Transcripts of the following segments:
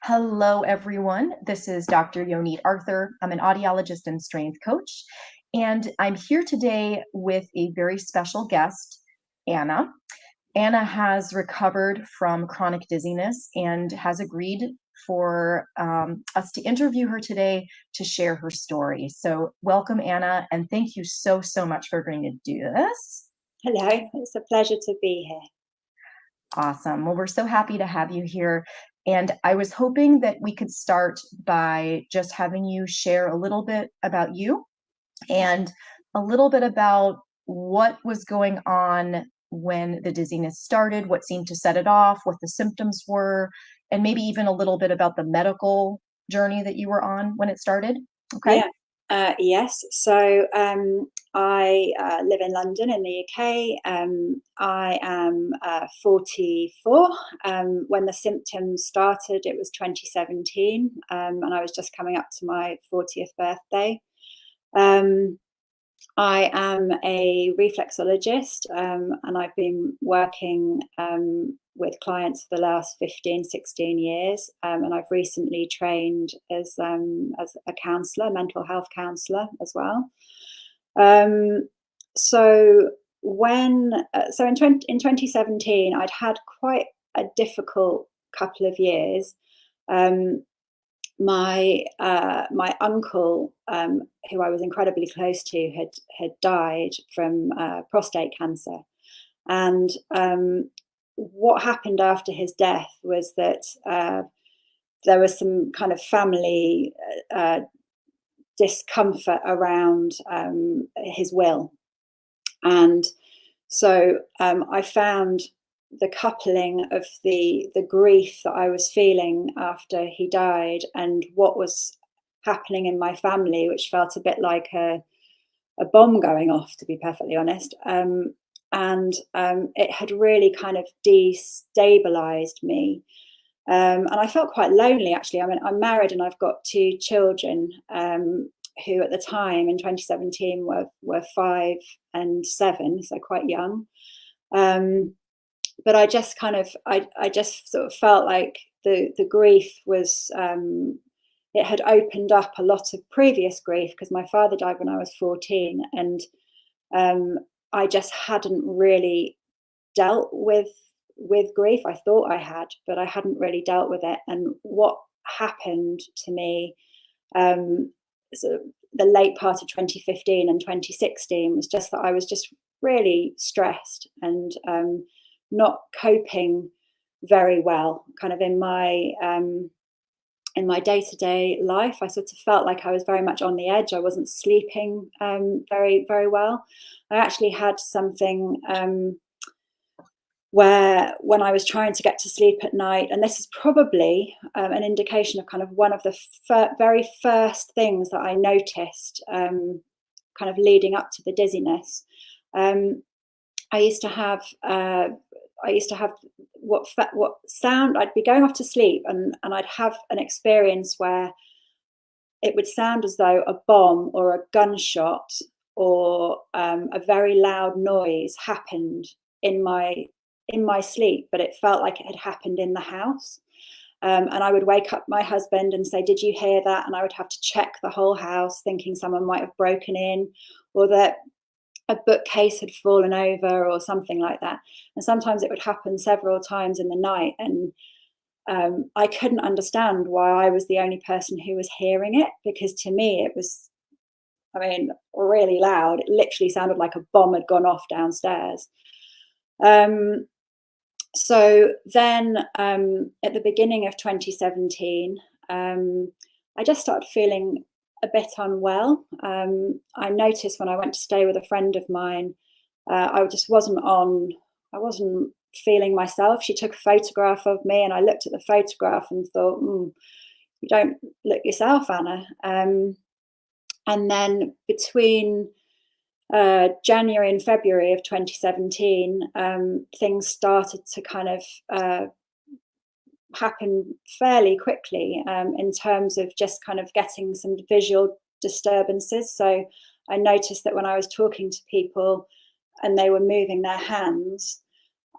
Hello, everyone. This is Dr. Yonit Arthur. I'm an audiologist and strength coach, and I'm here today with a very special guest, Anna. Anna has recovered from chronic dizziness and has agreed for us to interview her today to share her story. So, welcome, Anna, and thank you so much for agreeing to do this. Hello, it's a pleasure to be here. Awesome. Well, we're so happy to have you here. And I was hoping that we could start by just having you share a little bit about you and a little bit about what was going on when the dizziness started, what seemed to set it off, what the symptoms were, and maybe even a little bit about the medical journey that you were on when it started. Okay. Yeah, yes. I live in London in the UK. I am 44. When the symptoms started, it was 2017, and I was just coming up to my 40th birthday. Um, I am a reflexologist, and I've been working with clients for the last 15, 16 years. And I've recently trained as a counsellor, mental health counsellor as well. Um, so in 2017, I'd had quite a difficult couple of years. Um, my uncle, who I was incredibly close to, had died from prostate cancer, and what happened after his death was that there was some kind of family discomfort around his will, and so I found the coupling of the grief that I was feeling after he died and what was happening in my family, which felt a bit like a bomb going off, to be perfectly honest. And it had really kind of destabilized me. And I felt quite lonely, actually. I mean, I'm married and I've got two children who at the time in 2017 were 5 and 7, so quite young. But I just I just sort of felt like the grief was it had opened up a lot of previous grief because my father died when I was 14, and I just hadn't really dealt with grief. I thought I had, but I hadn't really dealt with it. And what happened to me, sort of the late part of 2015 and 2016, was just that I was just really stressed and not coping very well, kind of in my day-to-day life. I sort of felt like I was very much on the edge. I wasn't sleeping very well. I actually had something where when I was trying to get to sleep at night, and this is probably an indication of kind of one of the very first things that I noticed kind of leading up to the dizziness. Um, I used to have what sound. I'd be going off to sleep, and I'd have an experience where it would sound as though a bomb or a gunshot or a very loud noise happened in my sleep, but it felt like it had happened in the house. And I would wake up my husband and say, "Did you hear that?" And I would have to check the whole house, thinking someone might have broken in, or that a bookcase had fallen over or something like that. And sometimes it would happen several times in the night, and I couldn't understand why I was the only person who was hearing it, because to me it was, I mean, really loud. It literally sounded like a bomb had gone off downstairs. Um, so then at the beginning of 2017, I just started feeling a bit unwell. I noticed when I went to stay with a friend of mine, I just I wasn't feeling myself. She took a photograph of me, and I looked at the photograph and thought, you don't look yourself, Anna. And then between January and February of 2017, things started to kind of happen fairly quickly in terms of just kind of getting some visual disturbances. So I noticed that when I was talking to people and they were moving their hands,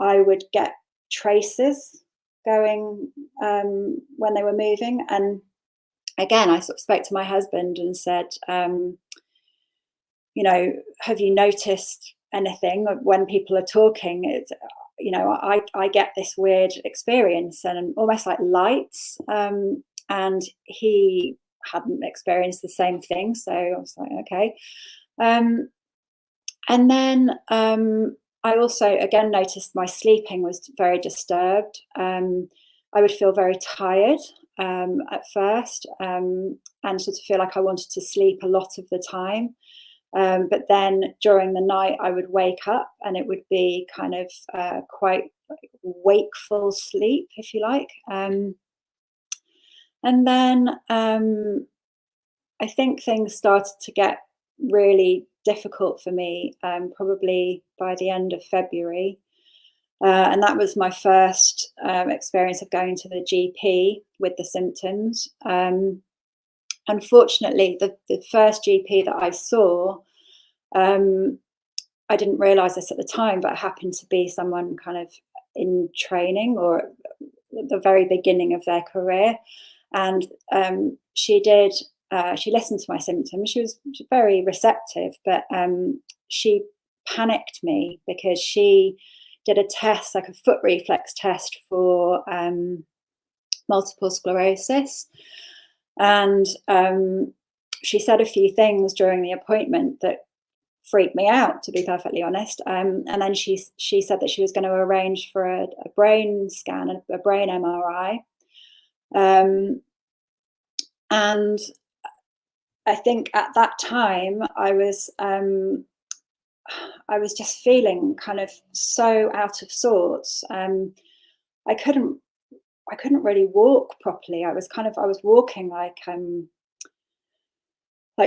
I would get traces going when they were moving. And again, I sort of spoke to my husband and said, you know, have you noticed anything when people are talking? It's, you know, I get this weird experience and almost like lights. And he hadn't experienced the same thing. So I was like, okay. And then I also, again, noticed my sleeping was very disturbed. I would feel very tired at first and sort of feel like I wanted to sleep a lot of the time. But then during the night, I would wake up and it would be kind of quite wakeful sleep, if you like. And then I think things started to get really difficult for me, probably by the end of February. And that was my first experience of going to the GP with the symptoms. Unfortunately, the first GP that I saw, I didn't realise this at the time, but it happened to be someone kind of in training or at the very beginning of their career. And she listened to my symptoms. She was very receptive, but she panicked me because she did a test, like a foot reflex test for multiple sclerosis. And she said a few things during the appointment that freaked me out, to be perfectly honest. And then she said that she was going to arrange for a brain scan, a brain MRI. And I think at that time I was just feeling kind of so out of sorts. I couldn't really walk properly. I was walking like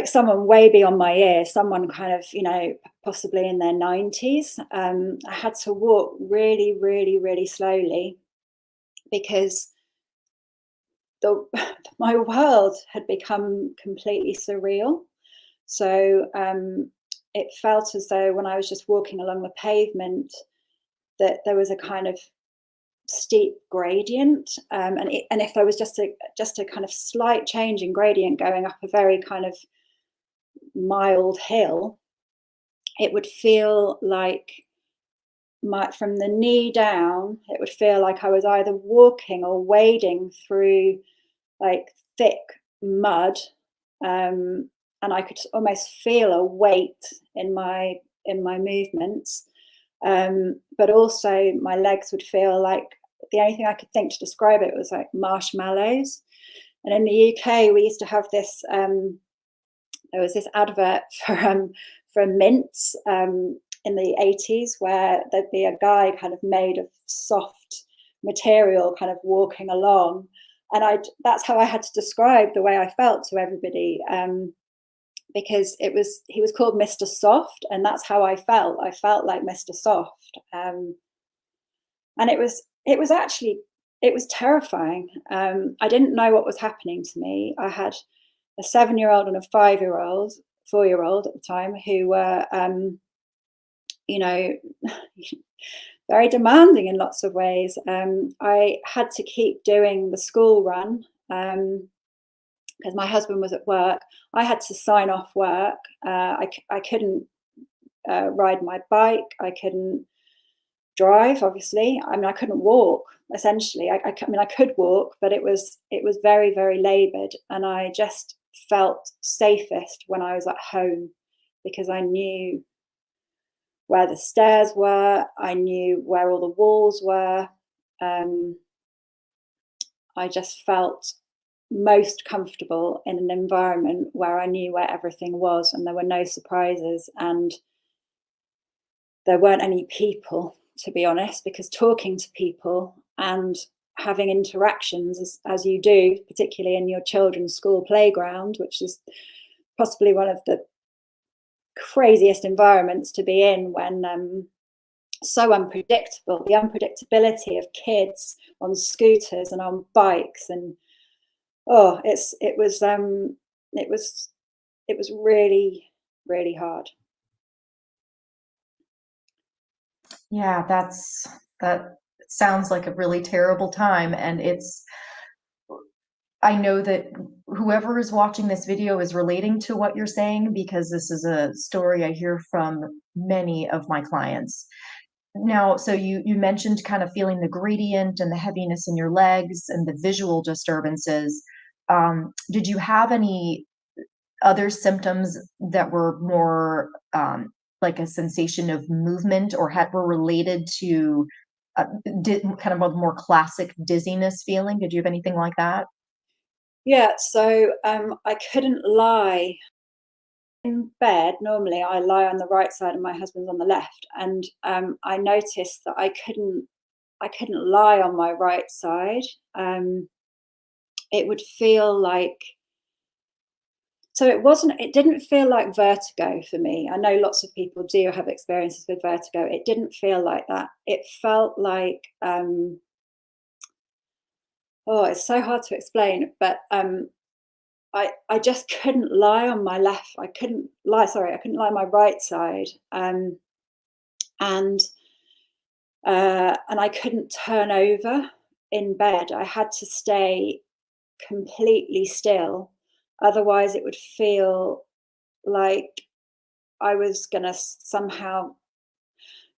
someone way beyond my ears, someone kind of, you know, possibly in their 90s. I had to walk really, really, really slowly because my world had become completely surreal. So it felt as though when I was just walking along the pavement that there was a kind of steep gradient, and if there was just a kind of slight change in gradient going up a very kind of mild hill, it would feel like from the knee down, it would feel like I was either walking or wading through like thick mud, and I could almost feel a weight in my movements. But also my legs would feel like, the only thing I could think to describe it was like marshmallows. And in the UK, we used to have this. There was this advert for mints in the 80s where there'd be a guy kind of made of soft material kind of walking along. And that's how I had to describe the way I felt to everybody, because he was called Mr. Soft, and that's how I felt. I felt like Mr. Soft. And it was terrifying. I didn't know what was happening to me. I had a 7-year-old and a 4-year-old at the time who were, you know, very demanding in lots of ways. I had to keep doing the school run because my husband was at work. I had to sign off work. I couldn't ride my bike. I couldn't drive, obviously. I mean, I couldn't walk, essentially. I mean, I could walk, but it was very, very laboured. And I just felt safest when I was at home because I knew where the stairs were. I knew where all the walls were. I just felt most comfortable in an environment where I knew where everything was and there were no surprises and there weren't any people, to be honest, because talking to people and having interactions as you do, particularly in your children's school playground, which is possibly one of the craziest environments to be in when so unpredictable, the unpredictability of kids on scooters and on bikes, and it was really, really hard. Yeah, that's sounds like a really terrible time. And I know that whoever is watching this video is relating to what you're saying, because this is a story I hear from many of my clients. Now, so you mentioned kind of feeling the gradient and the heaviness in your legs and the visual disturbances. Did you have any other symptoms that were more like a sensation of movement, or were related to kind of a more classic dizziness feeling? Did you have anything like that? Yeah, so I couldn't lie in bed. Normally, I lie on the right side and my husband's on the left, and I noticed that I couldn't lie on my right side. It would feel like, so it didn't feel like vertigo for me. I know lots of people do have experiences with vertigo. It didn't feel like that. It felt like, oh, it's so hard to explain, but I just couldn't lie on my left. I couldn't lie on my right side. And and I couldn't turn over in bed. I had to stay completely still. Otherwise, it would feel like I was going to somehow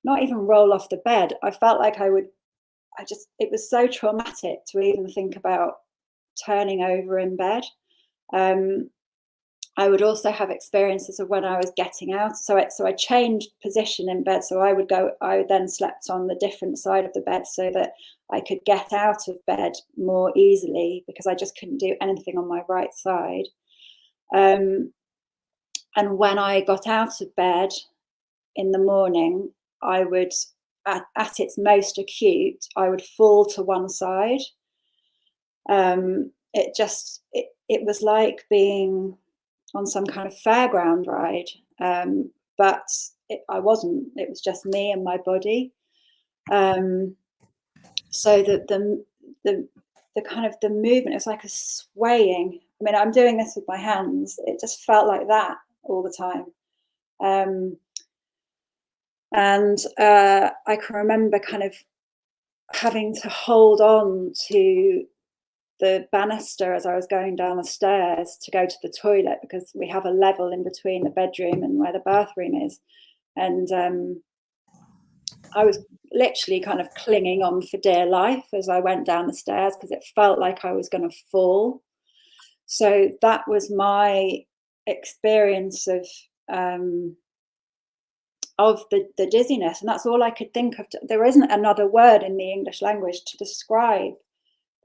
not even roll off the bed. I felt like it was so traumatic to even think about turning over in bed. Um, I would also have experiences of when I was getting out. So I changed position in bed. So I then slept on the different side of the bed so that I could get out of bed more easily, because I just couldn't do anything on my right side. Um, and when I got out of bed in the morning, I would, at its most acute, I would fall to one side. It was like being on some kind of fairground ride, but I wasn't. It was just me and my body. So the kind of the movement, it's like a swaying. I mean, I'm doing this with my hands. It just felt like that all the time. And I can remember kind of having to hold on to the banister as I was going down the stairs to go to the toilet, because we have a level in between the bedroom and where the bathroom is. And I was literally kind of clinging on for dear life as I went down the stairs, because it felt like I was going to fall. So that was my experience of the dizziness, and that's all I could think of. There isn't another word in the English language to describe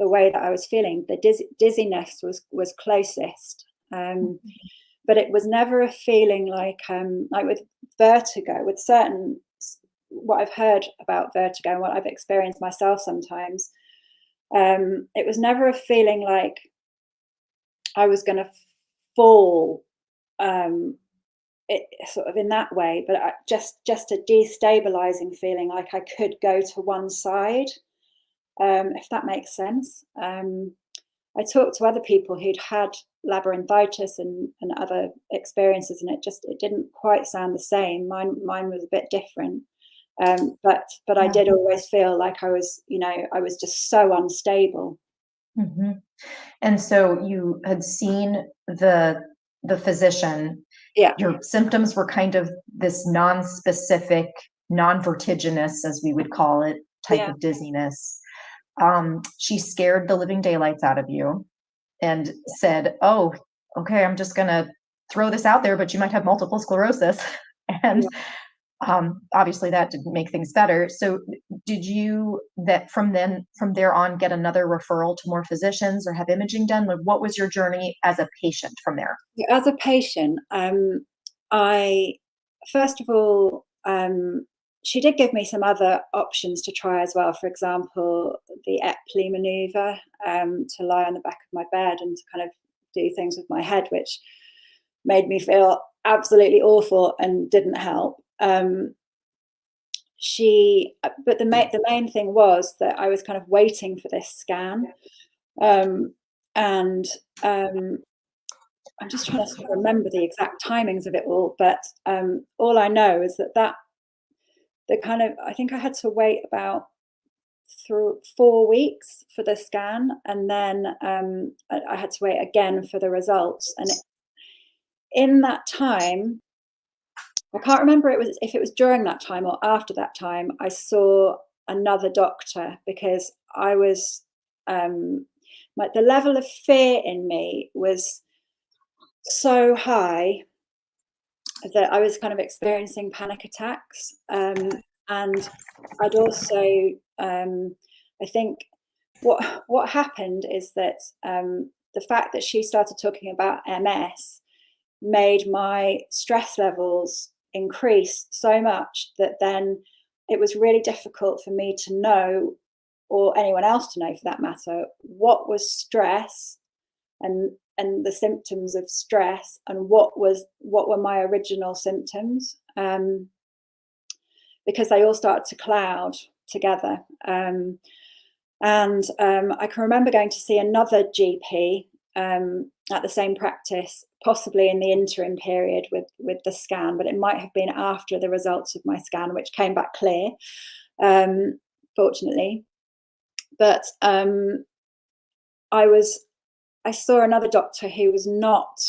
the way that I was feeling. The dizziness was closest, but it was never a feeling like with vertigo. With certain, what I've heard about vertigo and what I've experienced myself sometimes, it was never a feeling like I was going to fall. It sort of in that way, but just a destabilizing feeling, like I could go to one side, if that makes sense. I talked to other people who'd had labyrinthitis and other experiences, and it didn't quite sound the same. Mine was a bit different, but I Yeah. did always feel like I was just so unstable. Hmm. And so you had seen the physician. Yeah, Your symptoms were kind of this non-specific, non-vertiginous, as we would call it, type yeah, of dizziness. She scared the living daylights out of you and said, "Oh, okay, I'm just gonna throw this out there, but you might have multiple sclerosis." And yeah. obviously that didn't make things better. So did you that from there on get another referral to more physicians or have imaging done? Like, what was your journey as a patient from there? Yeah, as a patient, I first of all, she did give me some other options to try as well. For example, the Epley maneuver, to lie on the back of my bed and to kind of do things with my head, which made me feel absolutely awful and didn't help. But the main thing was that I was kind of waiting for this scan, and I'm just trying to sort of remember the exact timings of it all, but all I know is that the kind of, I think I had to wait about through 4 weeks for the scan, and then I had to wait again for the results. And in that time, I can't remember if it was during that time or after that time, I saw another doctor, because I was like, the level of fear in me was so high that I was kind of experiencing panic attacks. And I'd also, I think what happened is that the fact that she started talking about MS made my stress levels increase so much that then it was really difficult for me to know, or anyone else to know for that matter, what was stress, and the symptoms of stress, and what were my original symptoms, because they all started to cloud together. And I can remember going to see another GP at the same practice, possibly in the interim period with the scan, but it might have been after the results of my scan, which came back clear, fortunately. But I saw another doctor who was not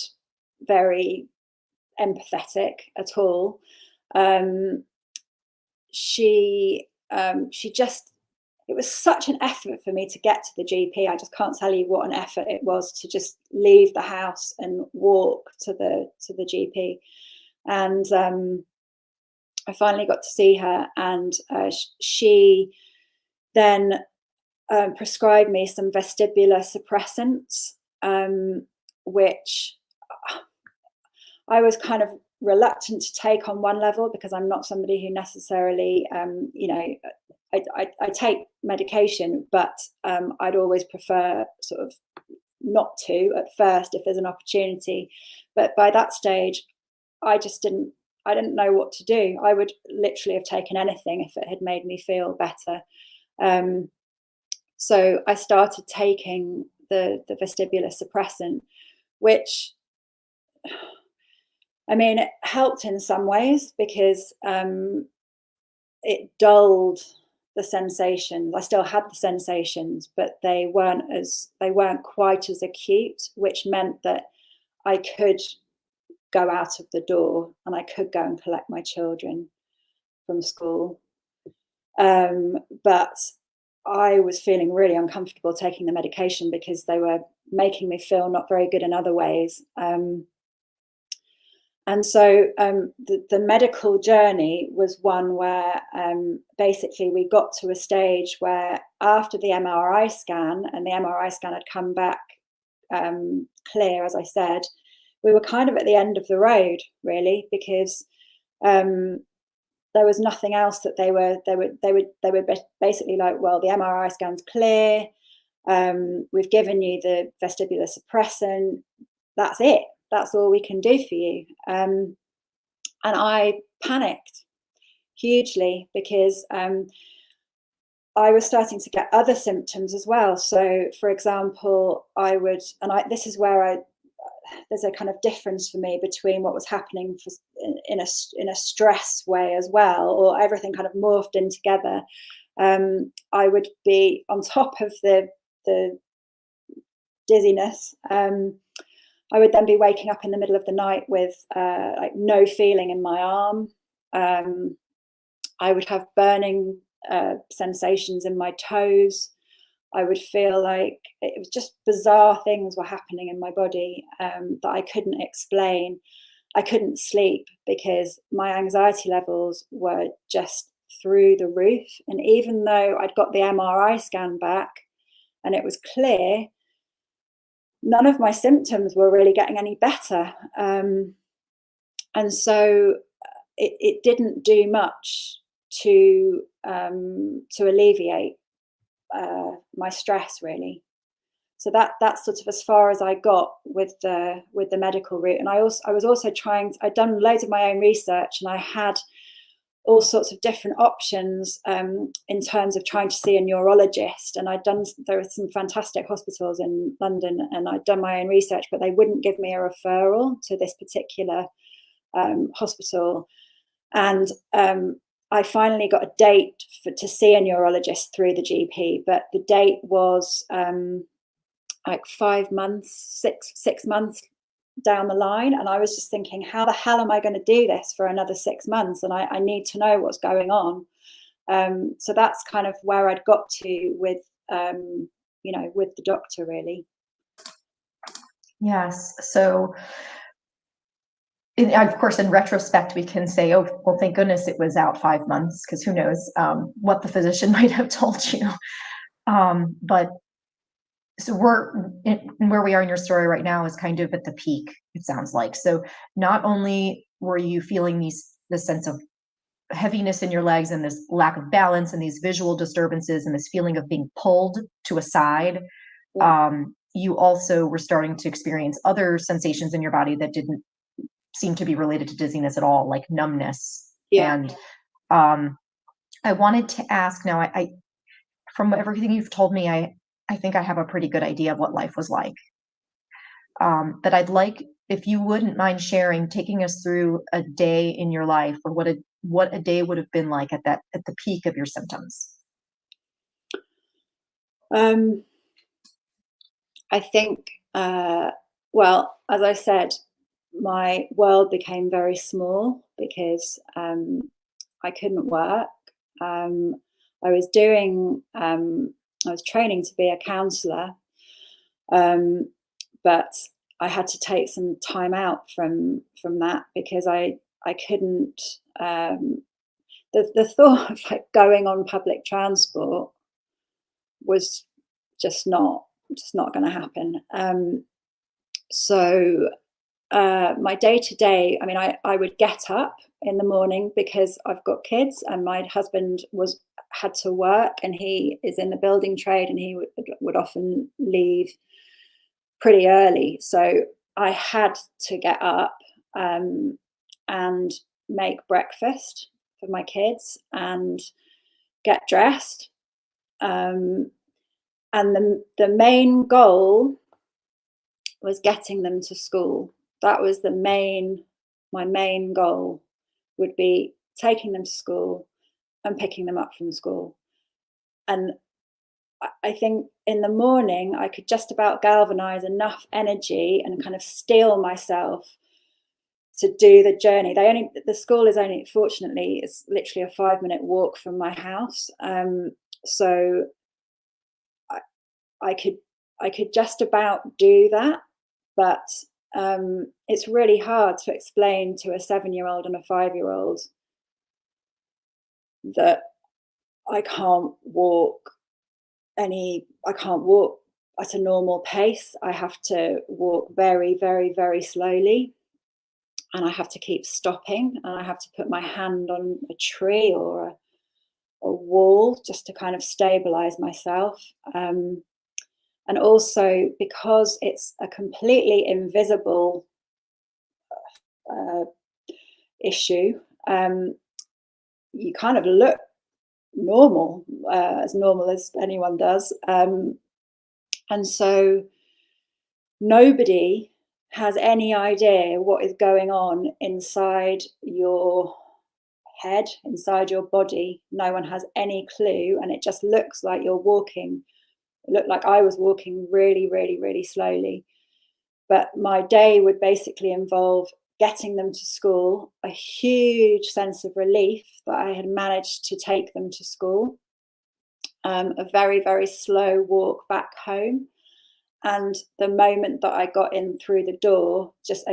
very empathetic at all. She just, it was such an effort for me to get to the GP. I just can't tell you what an effort it was to just leave the house and walk to the GP. And I finally got to see her, and she then prescribed me some vestibular suppressants, which I was kind of reluctant to take on one level, because I'm not somebody who necessarily, I take medication, but I'd always prefer sort of not to at first if there's an opportunity. But by that stage, I didn't know what to do. I would literally have taken anything if it had made me feel better. So I started taking the vestibular suppressant, which, I mean, it helped in some ways, because it dulled the sensations. I still had the sensations, but they weren't quite as acute, which meant that I could go out of the door and I could go and collect my children from school. But I was feeling really uncomfortable taking the medication, because they were making me feel not very good in other ways. And so the medical journey was one where basically we got to a stage where, after the MRI scan, and the MRI scan had come back clear, as I said, we were kind of at the end of the road, really, because there was nothing else that they were basically like, well, the MRI scan's clear, we've given you the vestibular suppressant, that's it. That's all we can do for you. And I panicked hugely, because I was starting to get other symptoms as well. So, for example, this is where there's a kind of difference for me between what was happening in a stress way as well, or everything kind of morphed in together. I would be on top of the dizziness. I would then be waking up in the middle of the night with like no feeling in my arm. I would have burning sensations in my toes. I would feel like it was just bizarre things were happening in my body that I couldn't explain. I couldn't sleep because my anxiety levels were just through the roof. And even though I'd got the MRI scan back and it was clear, none of my symptoms were really getting any better. And so it didn't do much to alleviate my stress, really. So that's sort of as far as I got with the medical route. And I was also I'd done loads of my own research, and I had all sorts of different options in terms of trying to see a neurologist. And there were some fantastic hospitals in London, and I'd done my own research, but they wouldn't give me a referral to this particular hospital. And I finally got a date to see a neurologist through the GP, but the date was like 5 months, 6 months down the line. And I was just thinking, how the hell am I going to do this for another 6 months? And I need to know what's going on. So that's kind of where I'd got to with, with the doctor, really. Yes. So, of course, in retrospect, we can say, oh, well, thank goodness it was out 5 months, because who knows what the physician might have told you. But so where we are in your story right now is kind of at the peak, it sounds like. So not only were you feeling this sense of heaviness in your legs and this lack of balance and these visual disturbances and this feeling of being pulled to a side, you also were starting to experience other sensations in your body that didn't seem to be related to dizziness at all, like numbness. Yeah. And I wanted to ask now, I from everything you've told me, I think I have a pretty good idea of what life was like. But I'd like, if you wouldn't mind sharing, taking us through a day in your life, or what a day would have been like at the peak of your symptoms. I think, well, as I said, my world became very small because I couldn't work. I was doing, I was training to be a counsellor, but I had to take some time out from that because I couldn't. The thought of like going on public transport was just not going to happen. So my day to day, I mean, I would get up in the morning because I've got kids, and my husband had to work, and he is in the building trade, and he would often leave pretty early. So I had to get up and make breakfast for my kids and get dressed. And the main goal was getting them to school. That was my main goal would be taking them to school and picking them up from school. And I think in the morning I could just about galvanize enough energy and kind of steel myself to do the journey. The school is only, fortunately, it's literally a 5-minute walk from my house. So I could just about do that, but it's really hard to explain to a 7-year-old and a 5-year-old that I can't walk at a normal pace. I have to walk very, very, very slowly, and I have to keep stopping, and I have to put my hand on a tree or a wall just to kind of stabilize myself. And also because it's a completely invisible issue, you kind of look normal, as normal as anyone does. And so nobody has any idea what is going on inside your head, inside your body. No one has any clue, and it just looks like you're walking. It looked like I was walking really, really, really slowly. But my day would basically involve getting them to school, a huge sense of relief that I had managed to take them to school, a very, very slow walk back home. And the moment that I got in through the door, just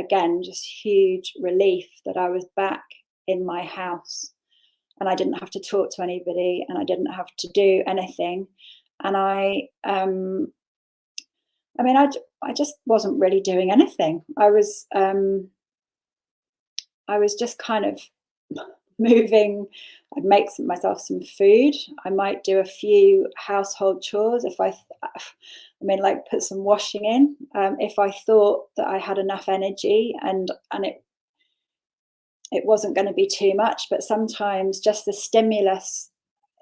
huge relief that I was back in my house, and I didn't have to talk to anybody, and I didn't have to do anything. And I just wasn't really doing anything. I was just kind of moving. I'd make myself some food. I might do a few household chores like put some washing in, if I thought that I had enough energy, and it wasn't going to be too much. But sometimes just the stimulus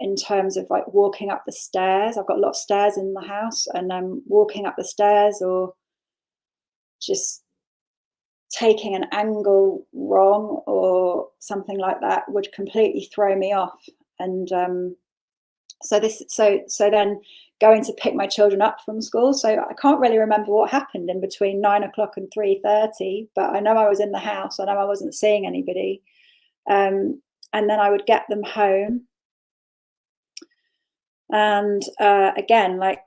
in terms of like walking up the stairs. I've got a lot of stairs in the house, and walking up the stairs, or just taking an angle wrong or something like that would completely throw me off. And so then going to pick my children up from school. So I can't really remember what happened in between 9 o'clock and 3:30, but I know I was in the house. I know I wasn't seeing anybody. And then I would get them home. And again, like,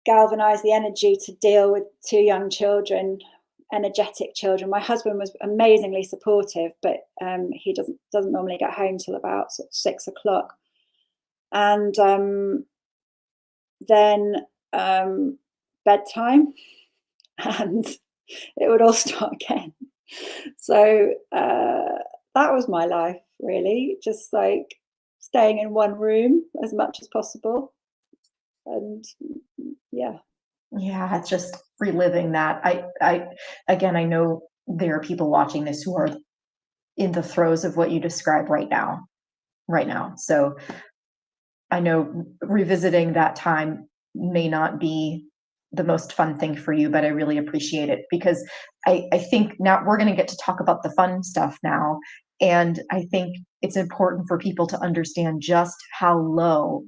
galvanize the energy to deal with 2 young children, energetic children. My husband was amazingly supportive, but he doesn't normally get home till about sort of 6 o'clock. And then bedtime, and it would all start again. So that was my life, really, just like staying in one room as much as possible. And yeah. Yeah, it's just reliving that. Again, I know there are people watching this who are in the throes of what you describe right now. Right now. So I know revisiting that time may not be the most fun thing for you, but I really appreciate it because I think now we're going to get to talk about the fun stuff now. And I think it's important for people to understand just how low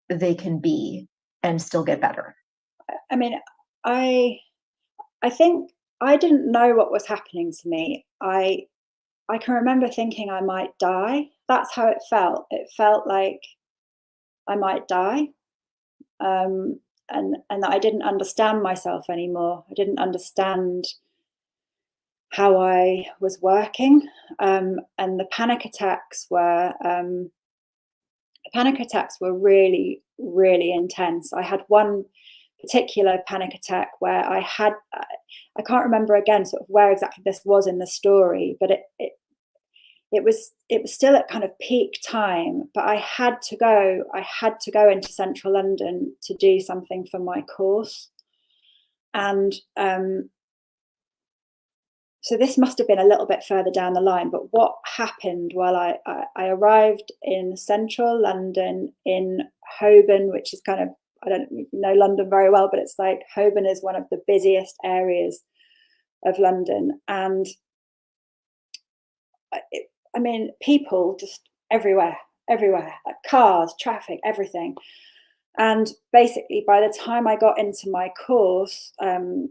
they can be and still get better. I mean, I think I didn't know what was happening to me. I can remember thinking I might die. That's how it felt. It felt like I might die, and that I didn't understand myself anymore. I didn't understand how I was working, and the panic attacks were really, really intense. I had one particular panic attack where I can't remember again sort of where exactly this was in the story, but it was still at kind of peak time, but I had to go into central London to do something for my course. And so this must have been a little bit further down the line, but what happened while I arrived in central London in Holborn, which is kind of, I don't know London very well, but it's like Holborn is one of the busiest areas of London. And I mean, people just everywhere, like cars, traffic, everything. And basically, by the time I got into my course and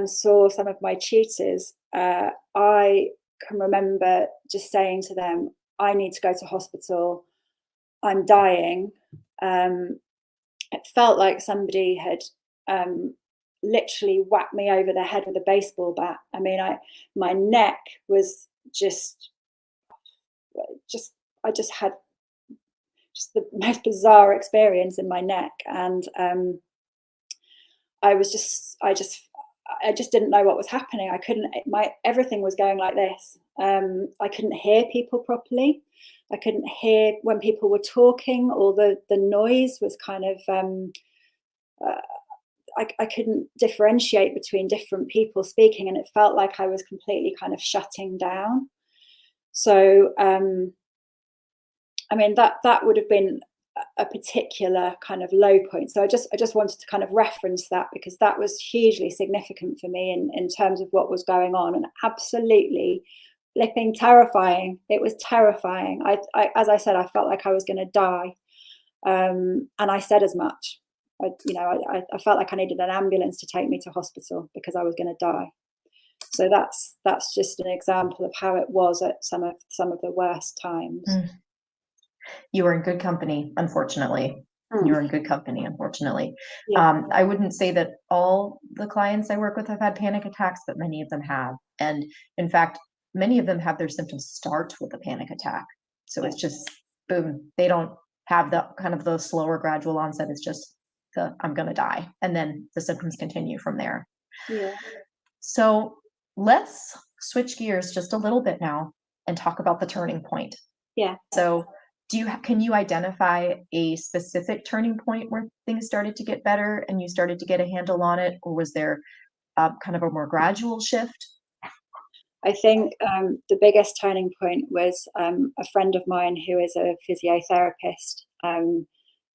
saw some of my tutors, I can remember just saying to them, I need to go to hospital. I'm dying. It felt like somebody had literally whacked me over the head with a baseball bat. I mean, my neck was I just had just the most bizarre experience in my neck, and I just didn't know what was happening. I couldn't. Everything was going like this. I couldn't hear people properly. I couldn't hear when people were talking, or the noise was kind of. I couldn't differentiate between different people speaking, and it felt like I was completely kind of shutting down. So, I mean, that would have been a particular kind of low point. So I just wanted to kind of reference that, because that was hugely significant for me in terms of what was going on, and absolutely flipping terrifying. It was terrifying. As I said, I felt like I was going to die, and I said as much. I felt like I needed an ambulance to take me to hospital because I was going to die. So that's just an example of how it was at some of the worst times. You were in good company, unfortunately. You were in good company, unfortunately. Yeah. I wouldn't say that all the clients I work with have had panic attacks, but many of them have. And in fact, many of them have their symptoms start with a panic attack. So it's just boom. They don't have the kind of the slower gradual onset. It's just the I'm going to die. And then the symptoms continue from there. Yeah. So let's switch gears just a little bit now and talk about the turning point. Yeah. So can you identify a specific turning point where things started to get better and you started to get a handle on it, or was there kind of a more gradual shift? I think the biggest turning point was a friend of mine who is a physiotherapist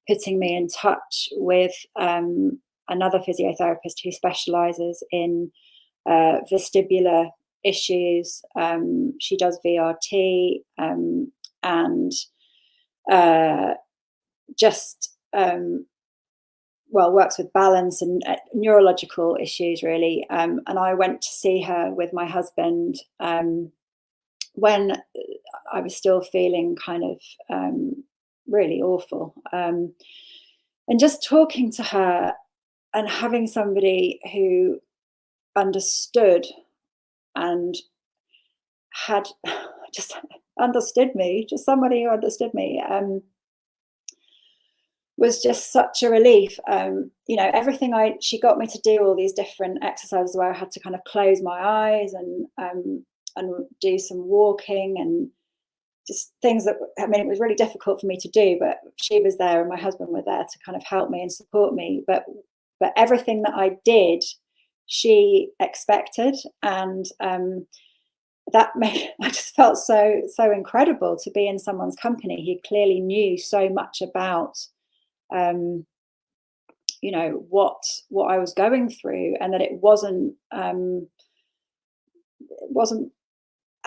putting me in touch with another physiotherapist who specialises in vestibular issues. She does VRT, and just works with balance and neurological issues, really. And I went to see her with my husband when I was still feeling kind of really awful. And just talking to her and having somebody who understood and had just understood me, just somebody who understood me, was just such a relief. Everything she got me to do all these different exercises where I had to kind of close my eyes and do some walking and just things that, it was really difficult for me to do, but she was there and my husband were there to kind of help me and support me. But everything that I did, she expected, and that made, I just felt so incredible to be in someone's company. He clearly knew so much about what I was going through, and that it wasn't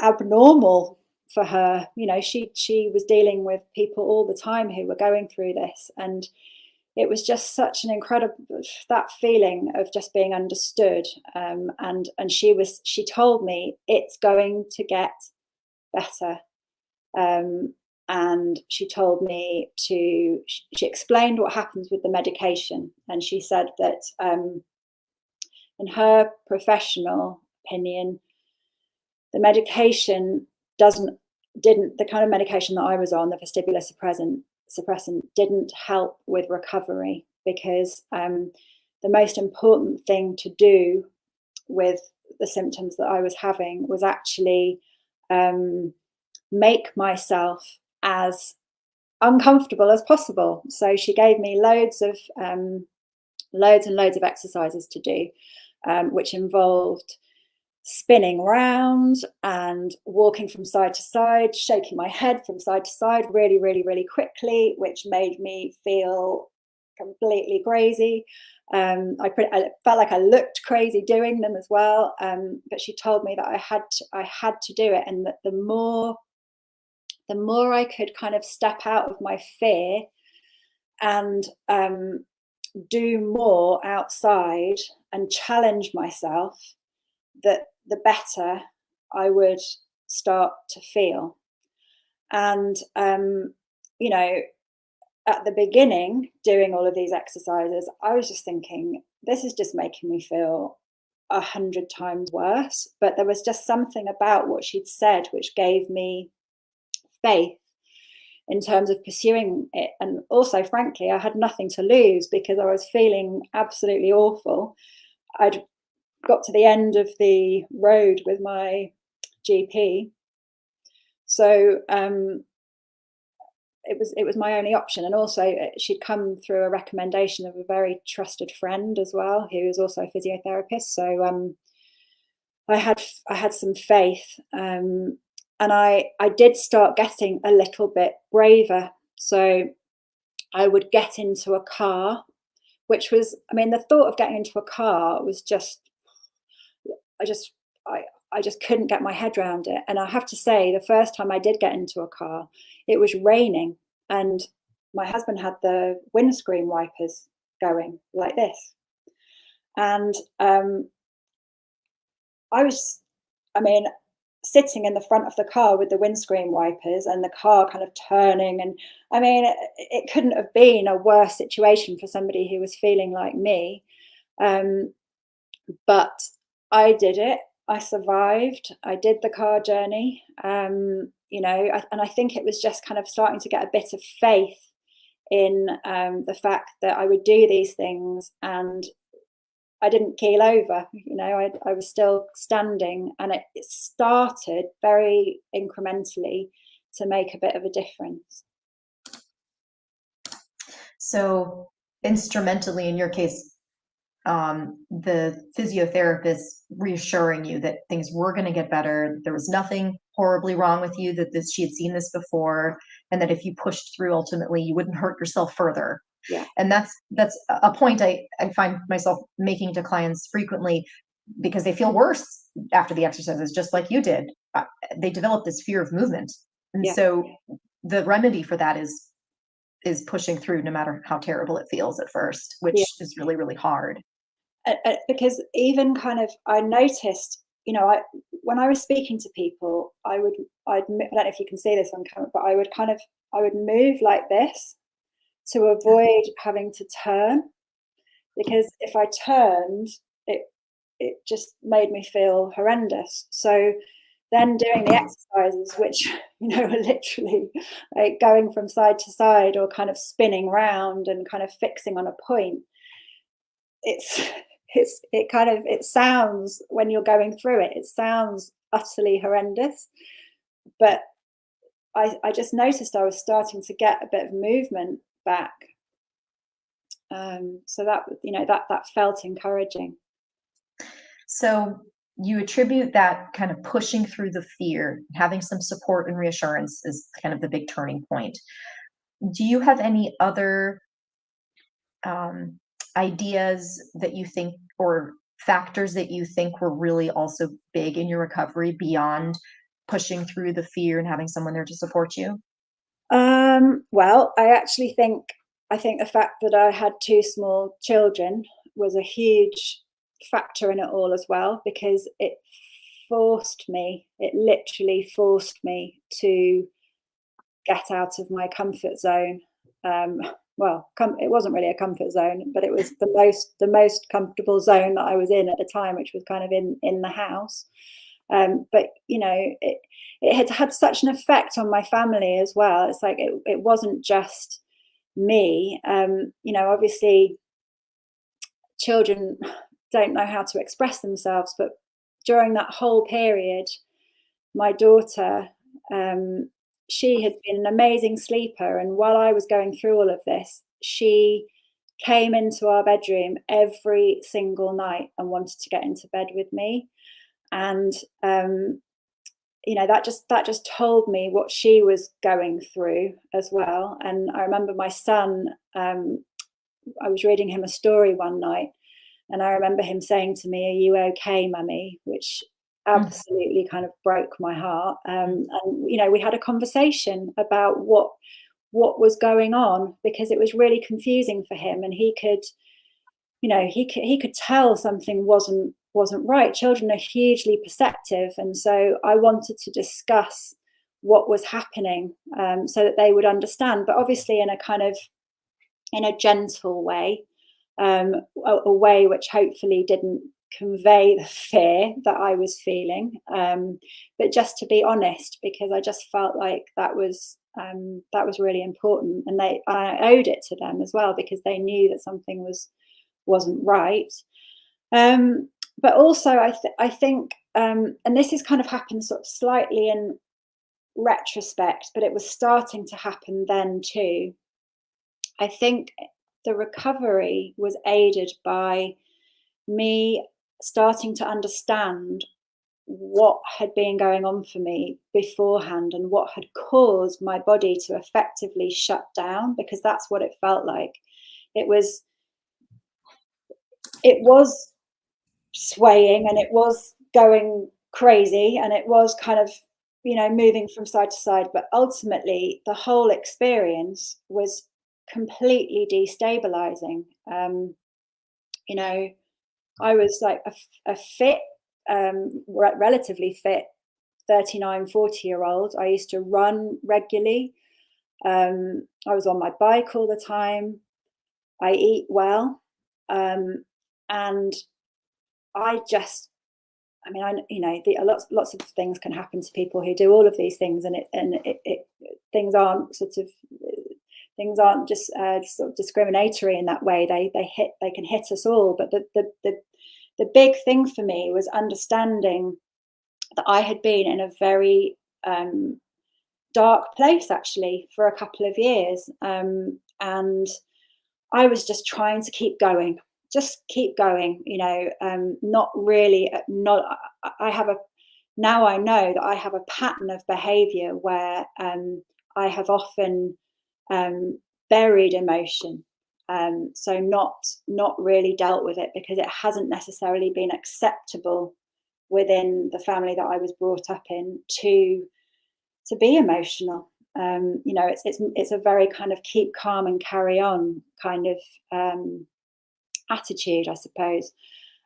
abnormal for her. She was dealing with people all the time who were going through this, and it was just such an incredible, that feeling of just being understood. And she told me it's going to get better. And she told me she explained what happens with the medication, and she said that in her professional opinion, the medication didn't the kind of medication that I was on, the vestibular suppressant, didn't help with recovery, because the most important thing to do with the symptoms that I was having was actually make myself as uncomfortable as possible. So she gave me loads and loads of exercises to do, which involved spinning around and walking from side to side, shaking my head from side to side really, really, really quickly, which made me feel completely crazy. I felt like I looked crazy doing them as well. But she told me that I had to do it, and that the more I could kind of step out of my fear and do more outside and challenge myself, that the better I would start to feel. And at the beginning, doing all of these exercises, I was just thinking, this is just making me feel 100 times worse. But there was just something about what she'd said which gave me faith in terms of pursuing it. And also, frankly, I had nothing to lose, because I was feeling absolutely awful. I'd got to the end of the road with my GP, so it was my only option. And also, she'd come through a recommendation of a very trusted friend as well, who was also a physiotherapist. So I had some faith, and I did start getting a little bit braver. So I would get into a car, which was, the thought of getting into a car was just, I just couldn't get my head around it. And I have to say, the first time I did get into a car, it was raining, and my husband had the windscreen wipers going like this. And I was, sitting in the front of the car with the windscreen wipers and the car kind of turning. And it couldn't have been a worse situation for somebody who was feeling like me. But I did it. I survived. I did the car journey. And I think it was just kind of starting to get a bit of faith in the fact that I would do these things, and I didn't keel over. I was still standing, and it started very incrementally to make a bit of a difference. So instrumentally, in your case, the physiotherapist reassuring you that things were going to get better, there was nothing horribly wrong with you, that she had seen this before, and that if you pushed through, ultimately you wouldn't hurt yourself further. Yeah. And that's a point I find myself making to clients frequently. because they feel worse after the exercises, just like you did. They develop this fear of movement. And Yeah. so the remedy for that is pushing through no matter how terrible it feels at first, which Yeah. is really, really hard. Because even kind of, I noticed, when I was speaking to people, I don't know if you can see this on camera, but I would move like this to avoid having to turn, because if I turned, it it just made me feel horrendous. So then doing the exercises, which are literally like going from side to side or kind of spinning round and kind of fixing on a point, it's it sounds, when you're going through it, it sounds utterly horrendous. But I just noticed I was starting to get a bit of movement back. So that felt encouraging. So you attribute that kind of pushing through the fear, having some support and reassurance is kind of the big turning point. Do you have any other um, ideas that you think, or factors that you think were really also big in your recovery beyond pushing through the fear and having someone there to support you? Well, I think the fact that I had two small children was a huge factor in it all as well, because it literally forced me to get out of my comfort zone. Um, it wasn't really a comfort zone, but it was the most comfortable zone that I was in at the time, which was kind of in the house. But it had had such an effect on my family as well. It's like it wasn't just me. Obviously, children don't know how to express themselves, but during that whole period, my daughter, she had been an amazing sleeper, and while I was going through all of this, she came into our bedroom every single night and wanted to get into bed with me. And that just told me what she was going through as well. And I remember my son, I was reading him a story one night, and I remember him saying to me, "Are you okay, mummy?" Which Mm. absolutely kind of broke my heart. And we had a conversation about what was going on, because it was really confusing for him, and he could tell something wasn't right. Children are hugely perceptive, and so I wanted to discuss what was happening, so that they would understand, but obviously in a gentle way, a way which hopefully didn't convey the fear that I was feeling, but just to be honest, because I just felt like that was really important, and I owed it to them as well, because they knew that something wasn't right. But also, I think, and this has kind of happened sort of slightly in retrospect, but it was starting to happen then too. I think the recovery was aided by me starting to understand what had been going on for me beforehand and what had caused my body to effectively shut down, because that's what it felt like. It was it was swaying, and it was going crazy, and it was kind of moving from side to side, but ultimately the whole experience was completely destabilizing. You know, I was like a fit, relatively fit 39, 40-year-old. I used to run regularly. I was on my bike all the time. I eat well. And I just, I mean, lots of things can happen to people who do all of these things, and things aren't things aren't just sort of discriminatory in that way. They can hit us all. But the big thing for me was understanding that I had been in a very dark place, actually, for a couple of years, and I was just trying to just keep going. Not really. Not. I have a Now I know that I have a pattern of behaviour where I have often buried emotion, So not really dealt with it because it hasn't necessarily been acceptable within the family that I was brought up in to be emotional. You know, it's a very kind of keep calm and carry on kind of attitude, I suppose.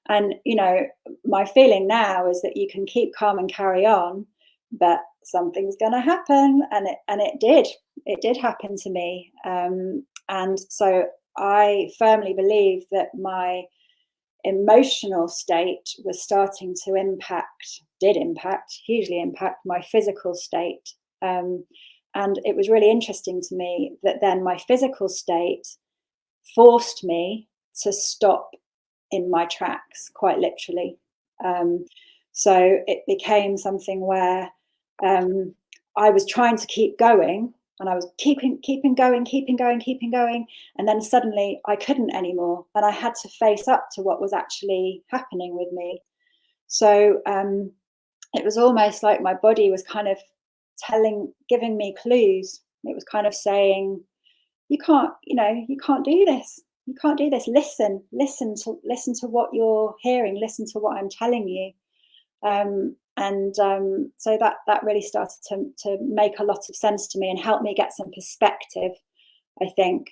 And you know, my feeling now is that you can keep calm and carry on, but something's going to happen, and it did happen to me. And so I firmly believe that my emotional state was starting to hugely impact my physical state. And it was really interesting to me that then my physical state forced me to stop in my tracks, quite literally. Um, so it became something where I was trying to keep going, and I was keeping going, and then suddenly I couldn't anymore, and I had to face up to what was actually happening with me. So it was almost like my body was kind of giving me clues. It was kind of saying, you can't, you know, you can't do this. You can't do this. Listen to what you're hearing. Listen to what I'm telling you. So that really started to make a lot of sense to me and help me get some perspective, I think,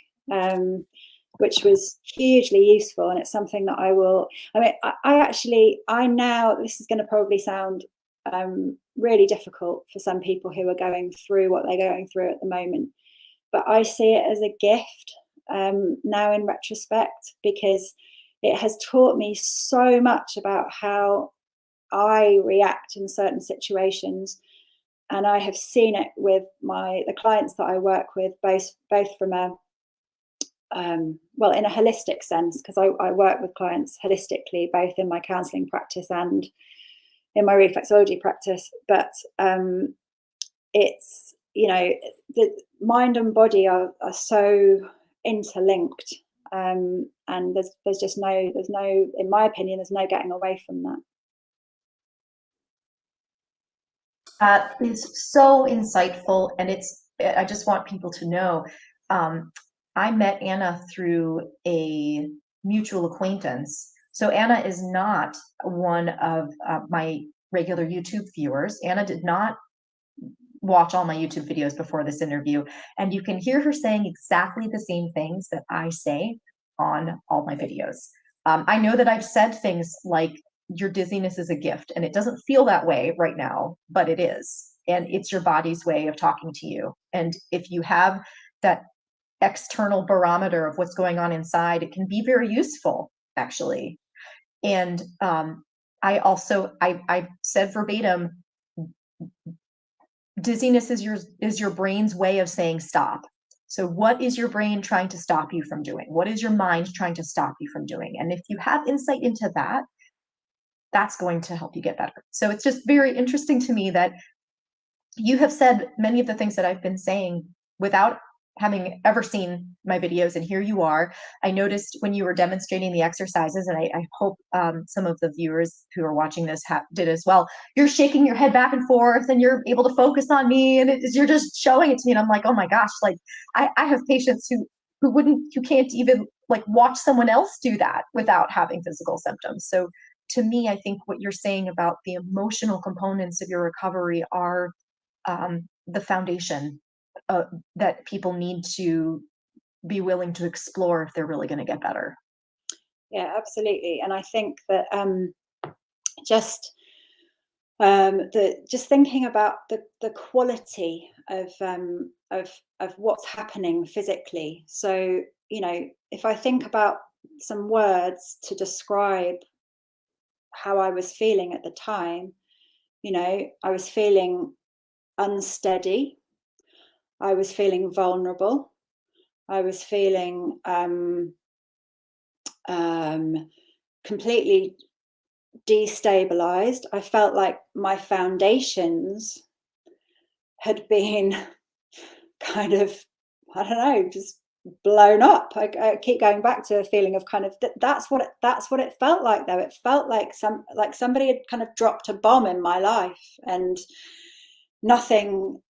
which was hugely useful. And it's something that I now, this is going to probably sound really difficult for some people who are going through what they're going through at the moment, but I see it as a gift now in retrospect, because it has taught me so much about how I react in certain situations. And I have seen it with the clients that I work with, both from a well, in a holistic sense, because I work with clients holistically, both in my counselling practice and in my reflexology practice. But it's, you know, the mind and body are so interlinked, and there's no, in my opinion, there's no getting away from that. That is so insightful, and I just want people to know, I met Anna through a mutual acquaintance. So Anna is not one of my regular YouTube viewers. Anna did not watch all my YouTube videos before this interview, and you can hear her saying exactly the same things that I say on all my videos. I know that I've said things like, your dizziness is a gift, and it doesn't feel that way right now, but it is. And it's your body's way of talking to you. And if you have that external barometer of what's going on inside, it can be very useful, actually. And I said verbatim, dizziness is your brain's way of saying stop. So what is your brain trying to stop you from doing? What is your mind trying to stop you from doing? And if you have insight into that, that's going to help you get better. So it's just very interesting to me that you have said many of the things that I've been saying without having ever seen my videos, and here you are. I noticed when you were demonstrating the exercises, and I hope some of the viewers who are watching this did as well. You're shaking your head back and forth, and you're able to focus on me, and you're just showing it to me, and I'm like, oh my gosh, like I have patients who can't even like watch someone else do that without having physical symptoms. So to me, I think what you're saying about the emotional components of your recovery are the foundation that people need to be willing to explore if they're really going to get better. Yeah, absolutely. And I think that just just thinking about the quality of what's happening physically. So, you know, if I think about some words to describe how I was feeling at the time, you know, I was feeling unsteady. I was feeling vulnerable. I was feeling completely destabilized. I felt like my foundations had been kind of, I don't know, just blown up. I keep going back to a feeling of kind of that's what it felt like, though. It felt like somebody had kind of dropped a bomb in my life, and nothing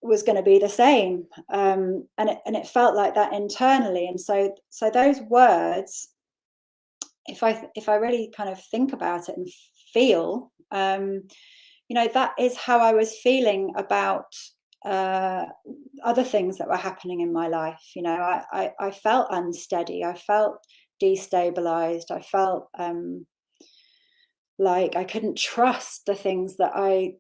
was going to be the same, and it felt like that internally. And so those words, if I really kind of think about it and feel, that is how I was feeling about other things that were happening in my life. I felt unsteady, I felt destabilized, I felt like I couldn't trust the things that I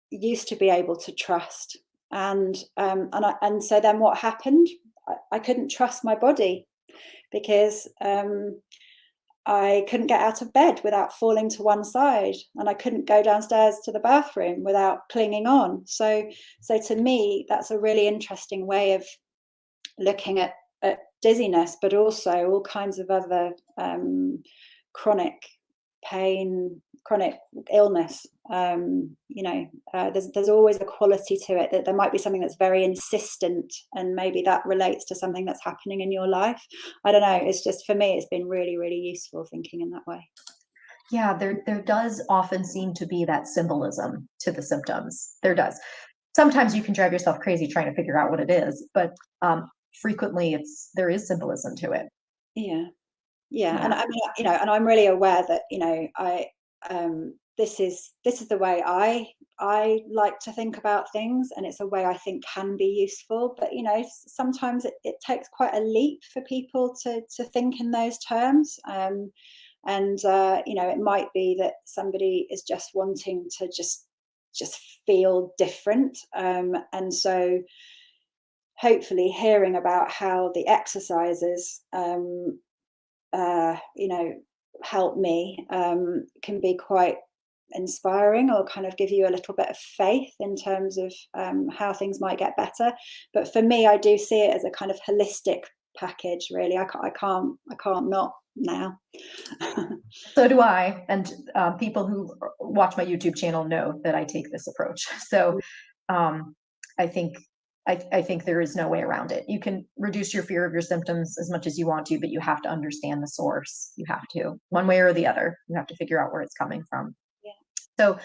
used to be able to trust. And so then what happened? I couldn't trust my body, because I couldn't get out of bed without falling to one side, and I couldn't go downstairs to the bathroom without clinging on. So to me, that's a really interesting way of looking at dizziness, but also all kinds of other chronic pain, chronic illness. There's always a quality to it, that there might be something that's very insistent, and maybe that relates to something that's happening in your life. I don't know. It's just, for me, it's been really, really useful thinking in that way. Yeah, there does often seem to be that symbolism to the symptoms. There does. Sometimes you can drive yourself crazy trying to figure out what it is, but frequently there is symbolism to it. Yeah. And I mean, and I'm really aware that, this is the way I like to think about things, and it's a way I think can be useful. But sometimes it takes quite a leap for people to think in those terms. It might be that somebody is just wanting to just feel different, and so hopefully hearing about how the exercises help me can be quite inspiring, or kind of give you a little bit of faith in terms of how things might get better. But for me, I do see it as a kind of holistic package, really. I can't not now. So do I, and people who watch my YouTube channel know that I take this approach. So I think there is no way around it. You can reduce your fear of your symptoms as much as you want to, but you have to understand the source. You have to, one way or the other. You have to figure out where it's coming from. Yeah. So,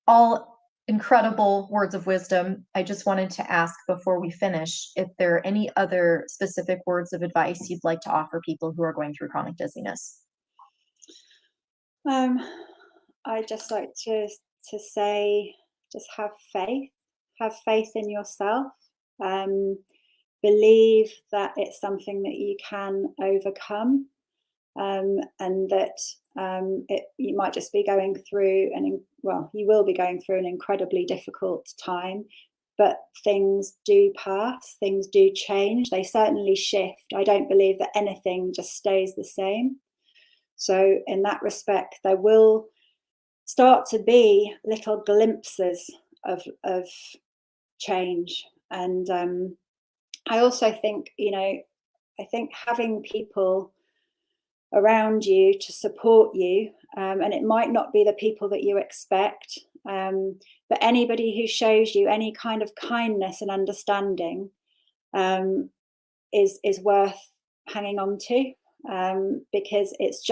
all incredible words of wisdom. I just wanted to ask before we finish if there are any other specific words of advice you'd like to offer people who are going through chronic dizziness. I just like to say, just have faith. Have faith in yourself. Believe that it's something that you can overcome, and that you might just be going through you will be going through an incredibly difficult time, but things do pass, things do change, they certainly shift. I don't believe that anything just stays the same. So in that respect, there will start to be little glimpses of change. And I also think, I think having people around you to support you, and it might not be the people that you expect, but anybody who shows you any kind of kindness and understanding is worth hanging on to, because it's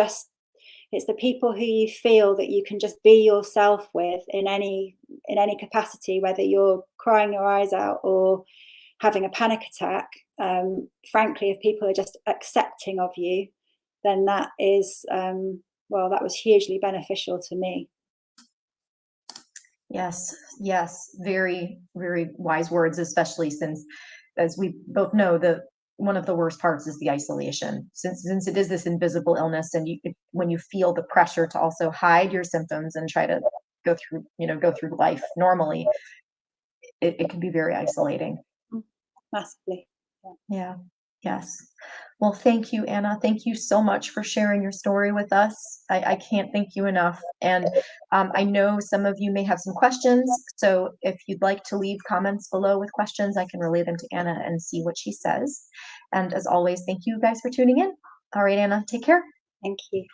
the people who you feel that you can just be yourself with in any capacity, whether you're crying your eyes out or having a panic attack. Frankly, if people are just accepting of you, then that is that was hugely beneficial to me. Yes, very, very wise words, especially since, as we both know, one of the worst parts is the isolation, since it is this invisible illness, and when you feel the pressure to also hide your symptoms and try to go through life normally, it can be very isolating. Massively. Yeah. Yes. Well, thank you, Anna. Thank you so much for sharing your story with us. I can't thank you enough. And I know some of you may have some questions. So if you'd like to leave comments below with questions, I can relay them to Anna and see what she says. And as always, thank you guys for tuning in. All right, Anna, take care. Thank you.